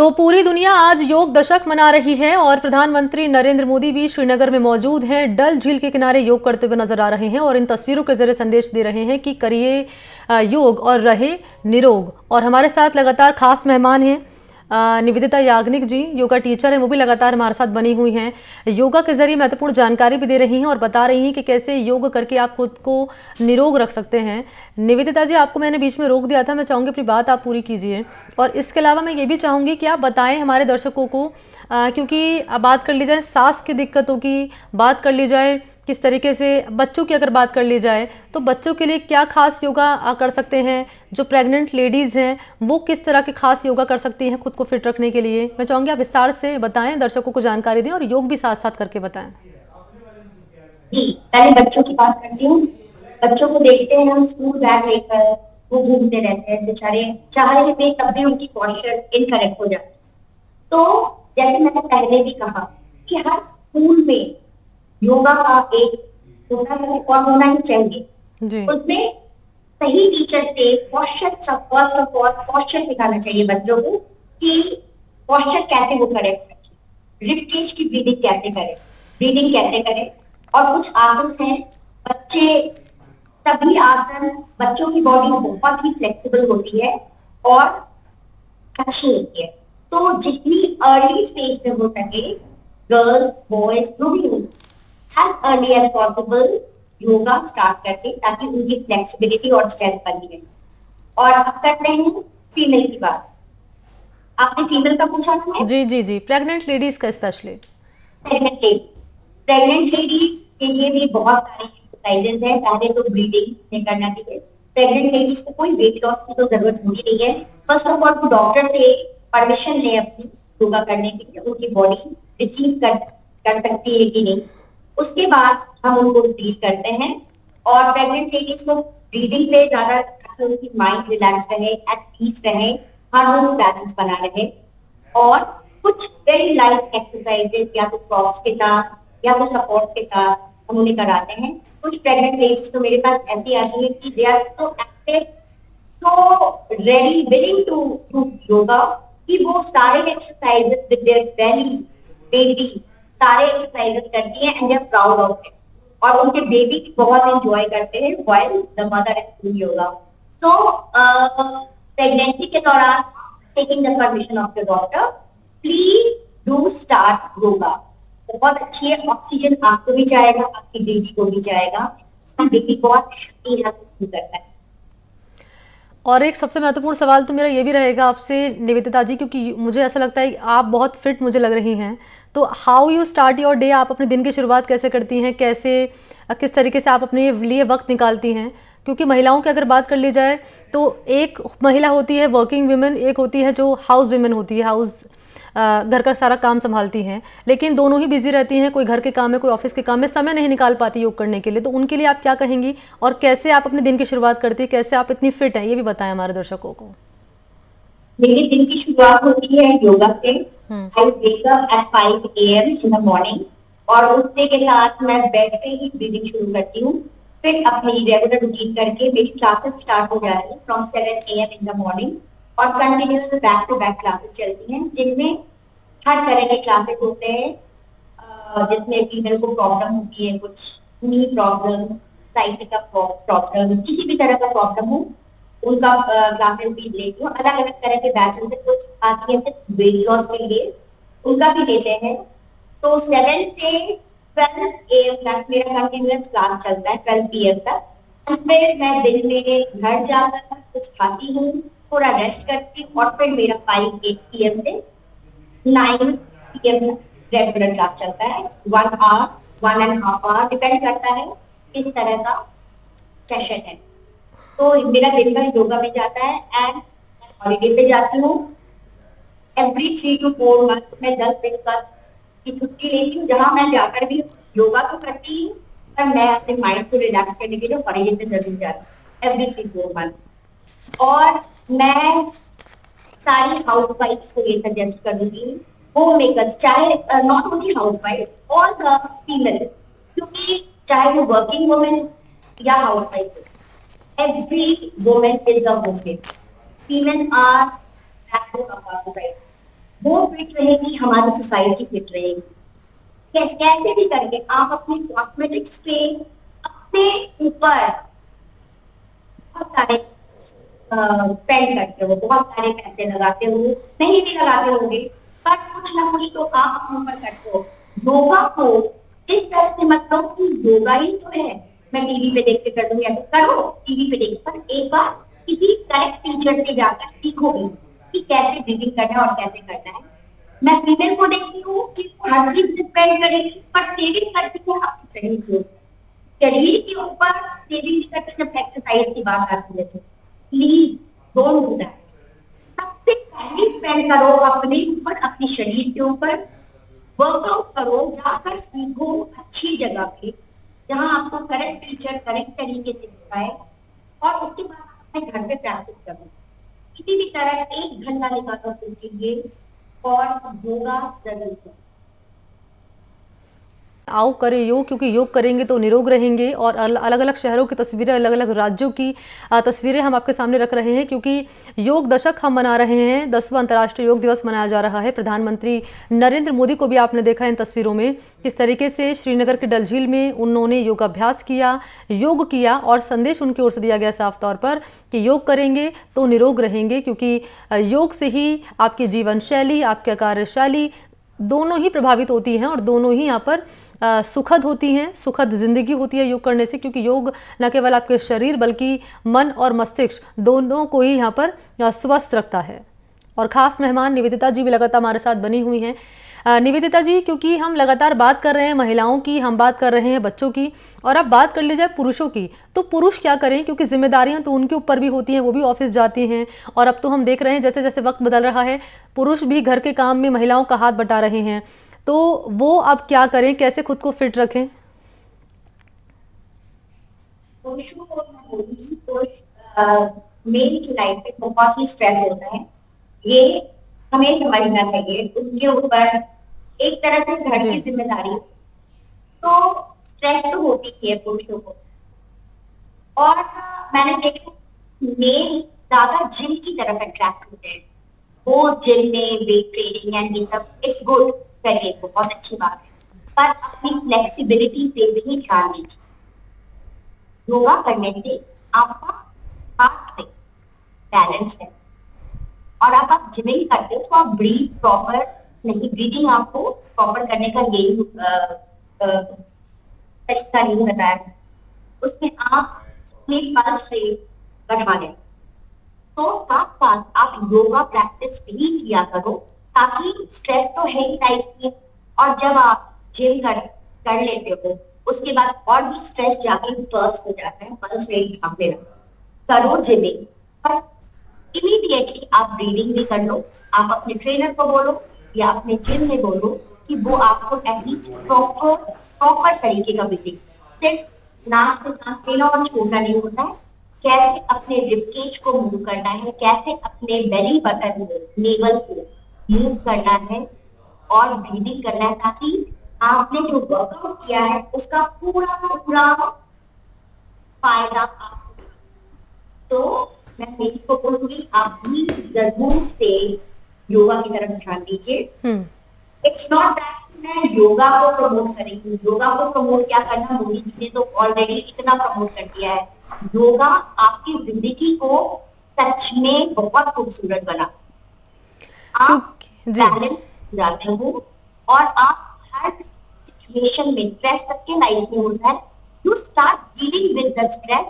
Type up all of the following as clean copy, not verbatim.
तो पूरी दुनिया आज योग दशक मना रही है और प्रधानमंत्री नरेंद्र मोदी भी श्रीनगर में मौजूद हैं। डल झील के किनारे योग करते हुए नजर आ रहे हैं और इन तस्वीरों के जरिए संदेश दे रहे हैं कि करिए योग और रहे निरोग। और हमारे साथ लगातार खास मेहमान हैं निवेदिता याग्निक जी, योगा टीचर हैं, वो भी लगातार हमारे साथ बनी हुई हैं। योगा के जरिए महत्वपूर्ण जानकारी भी दे रही हैं और बता रही हैं कि कैसे योग करके आप खुद को निरोग रख सकते हैं। निवेदिता जी, आपको मैंने बीच में रोक दिया था, मैं चाहूँगी अपनी बात आप पूरी कीजिए। और इसके अलावा मैं ये भी चाहूँगी कि आप बताएं हमारे दर्शकों को, क्योंकि अब बात कर ली जाए सांस की दिक्कतों की, बात कर ली जाए किस तरीके से बच्चों की अगर बात कर ली जाए तो बच्चों के लिए क्या खास योगा कर सकते हैं, जो प्रेग्नेंट लेडीज़ हैं वो किस तरह के खास योगा कर सकती हैं खुद को फिट रखने के लिए। मैं चाहूँगी आप विस्तार से बताएं, दर्शकों को जानकारी दें और योग भी साथ साथ करके बताएं। जी, पहले बच्चों की बात करती हूँ। बच्चों को देखते हैं हम स्कूल बैग लेकर वो घूमते रहते हैं बेचारे, चाह रहे थे तब भी उनकी पॉस्चर इनकरेक्ट हो जाती है। तो जैसे मैंने पहले भी कहा कि हर स्कूल में योगा का एक होता है और होना ही चाहिए जी। उसमें सही टीचर से पॉस्चर सिखाना चाहिए बच्चों को कि पॉस्चर कैसे वो करेक्ट रखें, रिप केज की ब्रीदिंग कैसे करें। और कुछ आसन हैं, बच्चे सभी आसन, बच्चों की बॉडी बहुत ही फ्लेक्सिबल होती है और अच्छी होती है। तो जितनी अर्ली स्टेज में हो सके गर्ल्स बॉयज जो भी हो, as early as possible yoga start करते ताकि उनकी फ्लेक्सिबिलिटी और स्ट्रेंथ बनी रहे। और अब करते हैं फीमेल की बात। आपने फीमेल का पूछा था? जी जी जी, प्रेग्नेंट लेडीज का स्पेशली। प्रेग्नेंट लेडीज के लिए भी बहुत सारी एक्सरसाइजेज है। पहले तो ब्रीदिंग में करना चाहिए। प्रेग्नेंट लेडीज को कोई वेट लॉस की तो जरूरत होती नहीं है। फर्स्ट ऑफ ऑल डॉक्टर से परमिशन ले अपनी योगा करने के लिए, उनकी बॉडी रिसीव कर सकती है कि नहीं। उसके बाद हम उनको फील करते हैं और प्रेग्नेंट लेडीज को ब्रीदिंग पे ज्यादा उनकी माइंड रिलैक्स रहे, एट पीस रहे, हार्मोन्स बैलेंस बना रहे। और कुछ वेरी लाइट एक्सरसाइजेज या तो प्रॉप्स के साथ या तो सपोर्ट के साथ हम उन्हें कराते हैं। कुछ प्रेग्नेंट लेडीज तो मेरे पास ऐसी आती है कि they are so active, so ready, willing to do yoga कि वो सारे exercises with their belly baby सारे एक्सरसाइजेज करती हैं and they are proud of it. और उनके बेबी बहुत एंजॉय करते हैं while the mother is doing yoga. So pregnancy के दौरान taking the permission of the doctor, please do start yoga. बहुत अच्छी है, ऑक्सीजन आपको भी जाएगा, आपकी बेबी को भी जाएगा, बेबी बहुत हैप्पी करता है। और एक सबसे महत्वपूर्ण सवाल तो मेरा ये भी रहेगा आपसे निवेदिता जी, क्योंकि मुझे ऐसा लगता है आप बहुत फिट मुझे लग रही हैं, तो how you start your day, आप अपने दिन की शुरुआत कैसे करती हैं, कैसे किस तरीके से आप अपने लिए वक्त निकालती हैं? क्योंकि महिलाओं की अगर बात कर ली जाए तो एक महिला होती है वर्किंग वुमेन, एक होती है जो हाउस वुमेन होती है, घर का सारा काम संभालती हैं, लेकिन दोनों ही बिजी रहती हैं, कोई घर के काम में कोई ऑफिस के काम में समय नहीं निकाल पाती योग करने के लिए। तो उनके लिए आप क्या कहेंगी और कैसे आप अपने दिन की शुरुआत करती है, कैसे आप इतनी फिट हैं, ये भी बताएं हमारे दर्शकों को। मेरे दिन की शुरुआत होती है योगा से। I wake up at 5 AM in the morning और उठने के साथ मैं बेड पे ही ब्रीदिंग शुरू करती हूँ। फिर अपनी रेगुलर रूटीन करके मेरी क्लासेस स्टार्ट हो जाती है from 7 AM in the morning और continuous back to back classes चलती हैं, जिनमें हर तरह के क्लासेस होते हैं, जिसमें फीमेल को प्रॉब्लम होती है, कुछ नी प्रॉब्लम, साइटिका प्रॉब्लम, किसी भी तरह का प्रॉब्लम हो उनका क्लासेस भी लेती हूँ। अलग अलग तरह के बैच होते हैं, कुछ आती है सिर्फ वेट लॉस के लिए, उनका भी लेते हैं। तो 7 से 12 AM तक मेरा कंटिन्यूअस क्लास चलता है, 12 PM तक। फिर मैं दिन में घर जाकर कुछ खाती हूँ, थोड़ा रेस्ट करती हूँ और फिर मेरा 5 PM से 9 PM रेगुलर क्लास चलता है। 1 आवर 1.5 आवर डिपेंड करता है किस तरह का सेशन है। तो मेरा दिन भर योगा में जाता है एंड हॉलीडे पे जाती हूँ। एवरी 3 to 4 मंथ में 10 दिन की छुट्टी लेती हूँ, जहां मैं जाकर भी योगा तो करती हूँ पर मैं अपने माइंड को रिलैक्स करने के लिए हॉलीडे पे जरूर जाती हूँ एवरी 3-4 मंथ। और मैं सारी हाउस वाइफ्स को ये सजेस्ट करूंगी, होम मेकर्स, चाहे not only house wives, all the female, क्योंकि चाहे वो वर्किंग वुमेन या house wife, every woman is a woman. Women are backbone of our society. वो फिट रहेगी, हमारी सोसाइटी फिट रहेगी। कैसे भी करके आप अपने कॉस्मेटिक्स पे अपने ऊपर बहुत सारे स्पेंड करते हो, बहुत सारे पैसे लगाते हो, नहीं भी लगाते होंगे, पर कुछ ना कुछ तो आप अपने ऊपर करते हो। योगा को इस तरह से मत लो कि योगा ही तो है, मैं टीवी पे देख के कर दूंगी, ऐसे करो टीवी पे देख, पर एक बार किसी करेक्ट टीचर से जाकर सीखोगे कि कैसे ब्रीदिंग करना है और कैसे करना है। मैं फीमेल को देखती हूँ कि हर चीज स्पेंड करेगी, पर सेविंग करती है अपने शरीर के, शरीर के ऊपर सेविंग करते जब एक्सरसाइज की बात आती है तो प्लीज डोंट डू दैट। सबसे पहले स्पेंड करो अपने ऊपर, अपने शरीर के ऊपर, वर्कआउट करो, जाकर सीखो अच्छी जगह पे जहां आपको करेक्ट टीचर करेक्ट तरीके से सिखाए, और उसके बाद अपने घर पे प्रैक्टिस करो। किसी भी तरह 1 घंटा निकालकर सोचिए और योगा जरूर करो। आओ करें योग, क्योंकि योग करेंगे तो निरोग रहेंगे। और अलग अलग शहरों की तस्वीरें, अलग अलग राज्यों की तस्वीरें हम आपके सामने रख रहे हैं, क्योंकि योग दशक हम मना रहे हैं। 10वां अंतर्राष्ट्रीय योग दिवस मनाया जा रहा है। प्रधानमंत्री नरेंद्र मोदी को भी आपने देखा इन तस्वीरों में, किस तरीके से श्रीनगर के डल झील में उन्होंने योगाभ्यास किया, योग किया, और संदेश उनकी ओर से दिया गया साफ तौर पर कि योग करेंगे तो निरोग रहेंगे, क्योंकि योग से ही आपकी जीवन शैली, आपकी कार्यशैली दोनों ही प्रभावित होती हैं, और दोनों ही यहाँ पर सुखद होती हैं। सुखद जिंदगी होती है योग करने से, क्योंकि योग न केवल आपके शरीर बल्कि मन और मस्तिष्क दोनों को ही यहाँ पर स्वस्थ रखता है। और ख़ास मेहमान निवेदिता जी भी लगातार हमारे साथ बनी हुई हैं। निवेदिता जी, क्योंकि हम लगातार बात कर रहे हैं महिलाओं की, हम बात कर रहे हैं बच्चों की, और अब बात कर ली जाए पुरुषों की, तो पुरुष क्या करें, क्योंकि जिम्मेदारियां तो उनके ऊपर भी होती हैं, वो भी ऑफिस जाती हैं। और अब तो हम देख रहे हैं जैसे जैसे वक्त बदल रहा है, पुरुष भी घर के काम में महिलाओं का हाथ बटा रहे हैं, तो वो अब क्या करें, कैसे खुद को फिट रखें? पुरुषों को मैं बोलूंगी, पुरुष मेल की लाइफ में बहुत ही स्ट्रेस होता है, ये हमें समझना चाहिए। उनके ऊपर एक तरह से घर की जिम्मेदारी, तो स्ट्रेस तो होती ही है पुरुषों को। और मैंने देखा मेल ज्यादा जिम की तरफ अट्रैक्ट होते हैं, वो जिम में वेट ट्रेनिंग एंड ये सब इट्स गुड, करिए, बहुत अच्छी बात है, पर अपनी फ्लेक्सिबिलिटी पे भी ध्यान दीजिए। योगा करने से आपका हार्ट बैलेंस है, और आप जिमिंग करते हो तो आप ब्रीथ प्रॉपर नहीं, ब्रीदिंग आपको प्रॉपर करने का यही तरीका नहीं बताया, उसमें आप अपने पल्स रेट बढ़ा लें। तो साथ साथ आप योगा प्रैक्टिस भी किया करो, ताकि स्ट्रेस तो है ही लाइफ में, और जब आप जिम कर लेते हो उसके बाद और भी स्ट्रेस जाके बर्स्ट हो जाता है, पल्स रेट भागने लगता है। करो जिमिंग, पर इमीडिएटली आप ब्रीदिंग भी कर लो। आप अपने ट्रेनर को बोलो या अपने जिम में बोलो कि वो आपको एटलीस्ट प्रॉपर तरीके का ब्रीदिंग, सिर्फ नाक से सांस लेना और छोड़ना नहीं होता है, कैसे अपने रिबकेज को मूव करना है, कैसे अपने बेली बटन को, नेवल को मूव करना है और ब्रीदिंग करना है, ताकि आपने जो वर्कआउट किया है उसका पूरा पूरा फायदा आपको। तो मैं मेरी को बोलूंगी, आप भी जरूर से योगा की तरफ ध्यान दीजिए। इट्स नॉट दैट मैं योगा को प्रमोट करेंगी, योगा को प्रमोट क्या करना, मोदी जी ने तो ऑलरेडी इतना प्रमोट कर दिया है। योगा आपकी जिंदगी को सच में बहुत खूबसूरत बना, आप बैलेंस जाते हो, और आप हर सिचुएशन में, स्ट्रेस सबके लाइफ में होता है, you start dealing with the stress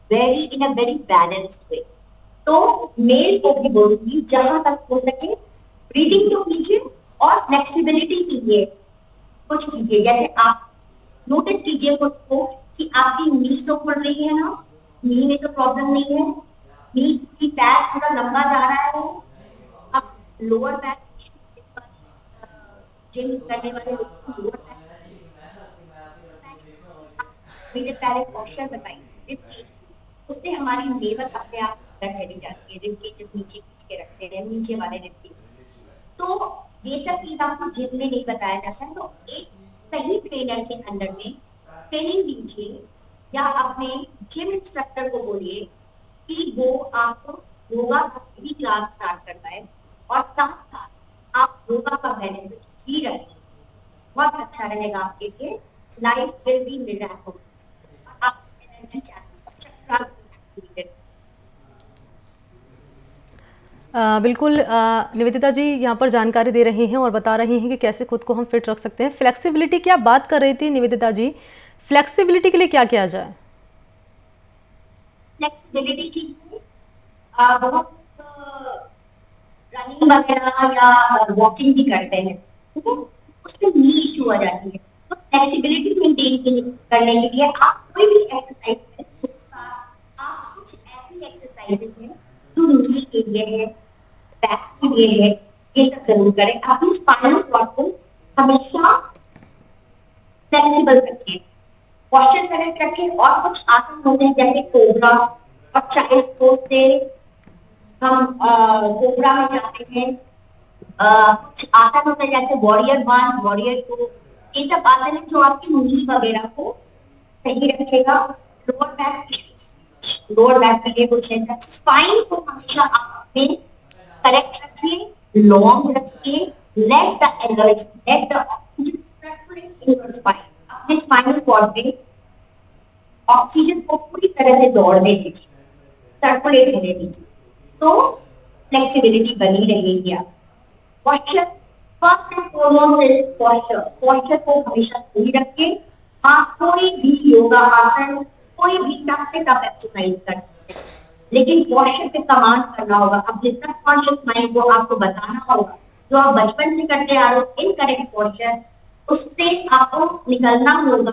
very in a very balanced way. तो मेल को भी बोलूंगी, जहां तक हो सके ब्रीदिंग तो कीजिए और फ्लेक्सिबिलिटी कीजिए, कुछ कीजिए, जैसे आप नोटिस कीजिए खुद को कि आपकी नी तो खुल रही है ना, नी में तो प्रॉब्लम नहीं है, नी की पैर थोड़ा लंबा जा रहा है, आप लोअर बैक जिम करने वाले लोग लोअर बैक, मेरे पहले पोस्चर बताइए रिबकेज, उससे हमारी नेवल अपने आप अंदर चली जाती है, रिबकेज जब नीचे खींच के रखते हैं, नीचे वाले रिबकेज। तो ये सब चीज आपको जिम में नहीं बताया जाता है, तो एक सही ट्रेनर के अंडर में ट्रेनिंग लीजिए, या अपने जिम इंस्ट्रक्टर को बोलिए कि वो आपको योगा का सही क्लास स्टार्ट करवाए, और साथ साथ आप योगा का बेनिफिट ही रखें, बहुत अच्छा रहेगा आपके लिए। लाइफ विल बी मिरेकल, आपकी एनर्जी चक्र एक्टिवेटेड। बिल्कुल निवेदिता जी यहाँ पर जानकारी दे रही हैं और बता रही हैं कि कैसे खुद को हम फिट रख सकते हैं। फ्लेक्सिबिलिटी की आप बात कर रही थी निवेदिता जी, फ्लेक्सिबिलिटी के लिए क्या किया जाए? फ्लेक्सिबिलिटी के लिए बहुत रनिंग वगैरह या वॉकिंग भी करते हैं, ठीक है, उसमें नी इश्यू आ जाती है। तो फ्लेक्सिबिलिटी मेंटेन करने के लिए आप कोई भी एक्सरसाइज करें, उसके बाद आप कुछ ऐसी एक्सरसाइजेज हैं जो नी के लिए है, बैक के लिए है, ये सब जरूर करें। अपनी स्पाइनल कॉर्ड को हमेशा फ्लेक्सिबल रखिए, पोस्चर करेक्ट रखिए। और कुछ आसन होते हैं जैसे कोबरा और चाइल्ड पोज से हम कोबरा में जाते हैं। कुछ आसन होते हैं जैसे वॉरियर 1, वॉरियर 2, ये सब आसन है जो आपकी नी वगैरह को सही रखेगा। लोअर बैक के लिए कुछ है, स्पाइन को हमेशा आप अपने करेक्ट रखिए, लॉन्ग रखिए। Let the energy, let the oxygen circulate in your spine. अपने स्पाइनल कॉर्ड पे ऑक्सीजन को पूरी तरह से दौड़ने दीजिए, सर्कुलेट होने दीजिए, तो फ्लेक्सिबिलिटी बनी रहेगी। आप posture, first and foremost is posture. Posture को हमेशा सही रखिए। आप कोई भी योगा आसन, कोई भी टफ से टफ एक्सरसाइज करते हैं, लेकिन पोस्चर पे कमांड करना होगा। अपने सबकॉन्शियस माइंड को आपको बताना होगा जो आप बचपन से करते आ रहे हो इनकरेक्ट पोस्चर, उससे आपको निकलना होगा।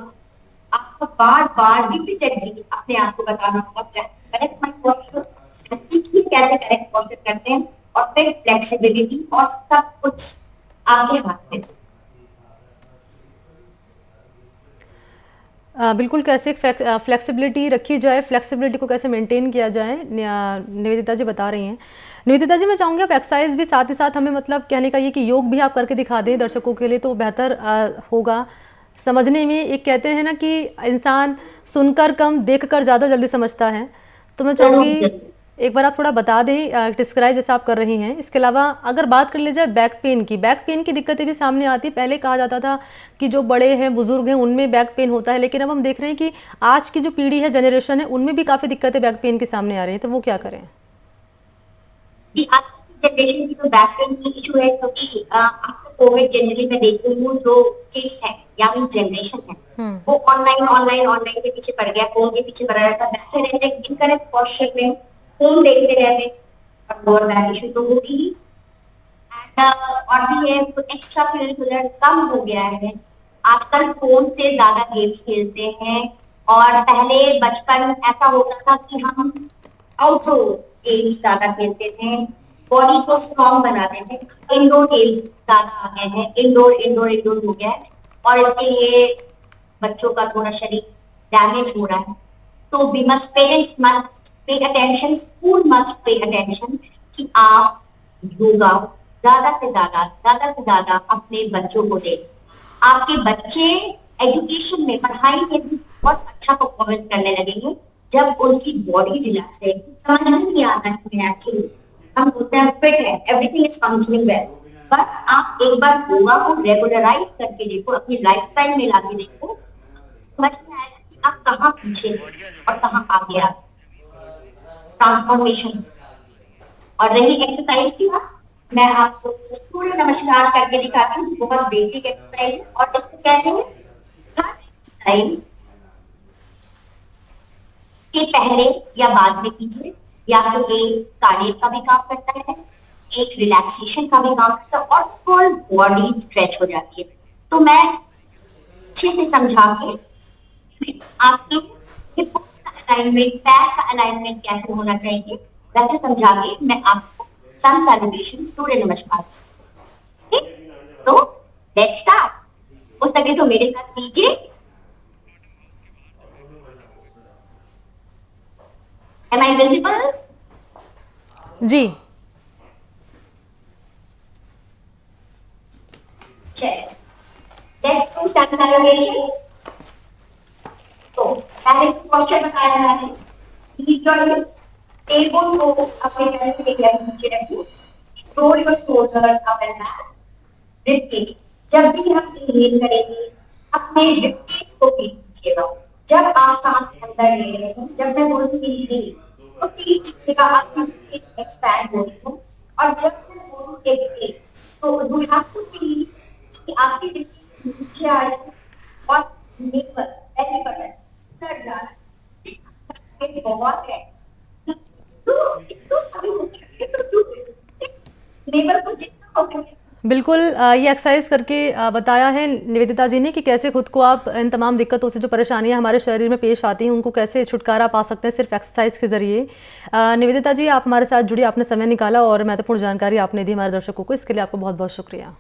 आपको बार बार रिपीटेडली अपने आप को बताना होगा करेक्ट माय पोस्चर, सीखिए कैसे करेक्ट पोस्चर करते हैं, और फिर फ्लेक्सिबिलिटी और सब कुछ आपके हाथ में। बिल्कुल, कैसे फ्लेक्सिबिलिटी रखी जाए, फ्लेक्सिबिलिटी को कैसे मेंटेन किया जाए, निवेदिता जी बता रही हैं। निवेदिता जी, मैं चाहूँगी आप एक्सरसाइज भी साथ ही साथ हमें, मतलब कहने का ये कि योग भी आप करके दिखा दें दर्शकों के लिए, तो बेहतर होगा समझने में। एक कहते हैं ना कि इंसान सुनकर कम देखकर ज़्यादा जल्दी समझता है, तो मैं चाहूँगी एक बार आप थोड़ा बता दें, डिस्क्राइब जैसा आप कर रही हैं। इसके अलावा अगर बात कर ली जाए बैक पेन की दिक्कतें भी सामने आती। पहले कहा जाता था कि जो बड़े हैं, बुजुर्ग हैं, उनमें बैक पेन होता है, लेकिन अब हम देख रहे हैं कि आज की जो पीढ़ी है, जनरेशन है, उनमें भी काफ़ी दिक्कतें बैक पेन के सामने आ रही हैं, तो वो क्या करें? आज की जनरेशन की तो बैक पेन की इशू है, क्योंकि आफ्टर कोविड जनरली मैं देख रही हूँ जो किड्स है, यंग जनरेशन है, वो ऑनलाइन के पीछे पड़ गया, फोन के पीछे पड़ा रहता है, बैठे रहते हैं इनकरेक्ट पोस्चर में, फोन देखते रहते, और लोअर बैक इशू तो होती ही। और भी है तो एक्स्ट्रा करिकुलर कम हो गया है, आजकल फोन से ज्यादा गेम्स खेलते हैं। और पहले बचपन ऐसा होता था कि हम आउटडोर गेम्स ज्यादा खेलते थे, बॉडी को स्ट्रॉन्ग बनाते थे। इंडोर गेम्स ज्यादा आ गए हैं, इंडोर हो गया है, और इसके लिए बच्चों का थोड़ा शरीर डैमेज हो रहा है। तो we must, parents must pay attention, school must pay attention कि आप योगा ज्यादा से ज्यादा अपने बच्चों को दें। आपके बच्चे एजुकेशन में, पढ़ाई में भी बहुत अच्छा परफॉर्मेंस करने लगेंगे जब उनकी बॉडी रिलैक्स है। समझ में नहीं आता है एक्चुअली, हम बोलते हैं फिट है, एवरीथिंग इज फंक्शनिंग वेल, पर आप एक बार योगा को रेगुलराइज करके देखो, अपनी लाइफस्टाइल में लाके देखो, समझ में आएगा कि आप कहाँ पीछे और कहाँ आगे आ। ट्रांसफॉर्मेशन। और रही एक्सरसाइज की बात, मैं आपको सूर्य नमस्कार करके दिखाती हूँ, बहुत बेसिक एक्सरसाइज है, और इसको कहते हैं हर एक्सरसाइज के पहले या बाद में कीजिए, या तो ये कार्डियक का भी काम करता है, एक रिलैक्सेशन का भी काम करता है, और फुल बॉडी स्ट्रेच हो जाती है। तो मैं अच्छे से समझा के आपके हिप्स का अलाइनमेंट, पैर का अलाइनमेंट कैसे होना चाहिए वैसे समझा के मैं आपको सन सैल्यूटेशन, सूर्य नमस्कार, ठीक? तो लेट्स स्टार्ट। उस तक तो मेरे साथ कीजिए। Am I visible? Ji. Let's do sun salutation. तो पहले क्वेश्चन बता रहा है, टेबल को अपने पैर के नीचे रखिए, roll your shoulders up and back, ribcage, जब भी हम इनहेल करेंगे अपने रिपकेज को फील कीजिएगा। जब आप सांस अंदर ले रहे हो, जब मैं बोलूंगी इनहेल तो फील कीजिएगा आपकी रिपकेज एक्सपैंड हो रही हो, और जब मैं बोलूं एक्सहेल तो यू हैव टू फील कि आपकी रिपकेज नीचे आ रही है और नेवर बेली बटन अंदर जा रहा है। बहुत है तो सभी हो सकते तो नेवर को जितना हो बिल्कुल ये एक्सरसाइज करके बताया है निवेदिता जी ने कि कैसे खुद को आप इन तमाम दिक्कतों से जो परेशानियां हमारे शरीर में पेश आती हैं उनको कैसे छुटकारा पा सकते हैं सिर्फ एक्सरसाइज के जरिए। निवेदिता जी, आप हमारे साथ जुड़ी, आपने समय निकाला और महत्वपूर्ण जानकारी आपने दी हमारे दर्शकों को, इसके लिए आपको बहुत बहुत शुक्रिया।